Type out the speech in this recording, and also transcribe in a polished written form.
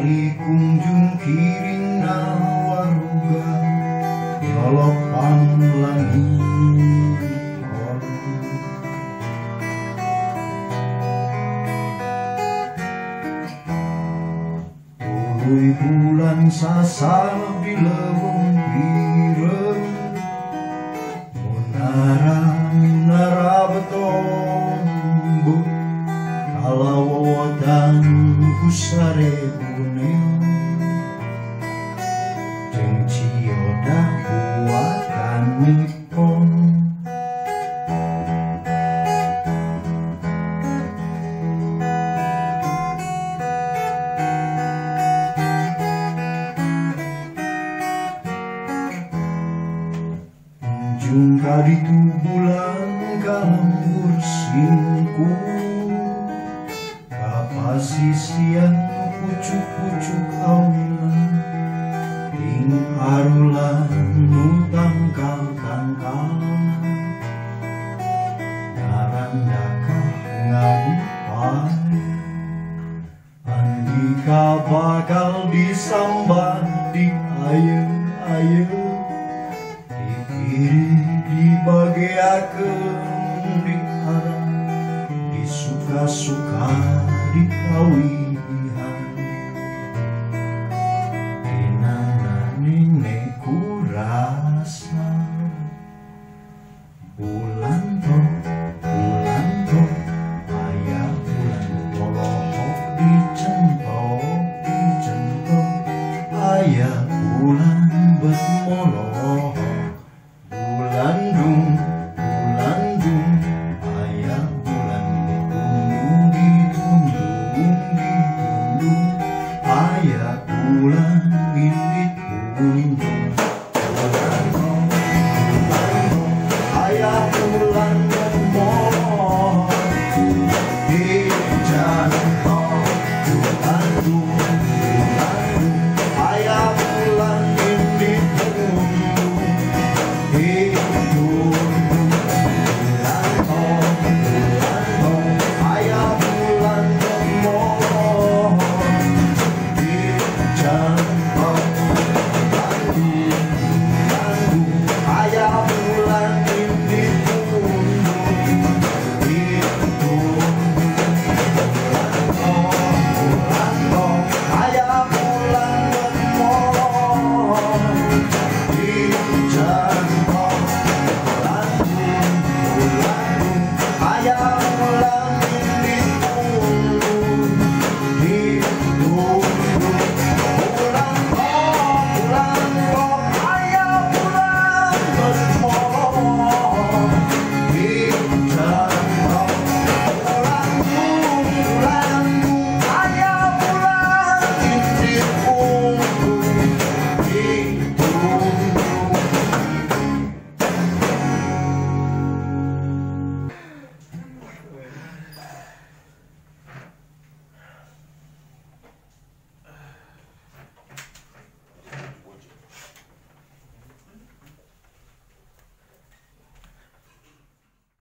Katalikung jungkiringna waruga nyolok langit tuluy bulan sasal di leweng pireng munara-munara betombok kalawotan kusare buneo jeung cioda buatan nipon ujung kaditu bulan kalembur singku kapasisian pucuk-pucuk awilan ing arulan nu tangkal-tangkalna narandakah ngagupai andika bakal disambat diayeuh-ayeuh dibagiakeun diarah disuka-suka dikawihan dinangna-nengne kurasa bulan tok aya bulan tolohok dicentok aya bulan bet molohok bulan dung aya bulan ditundung aya bulan ditundung aya bulan moh di jantung bulan dung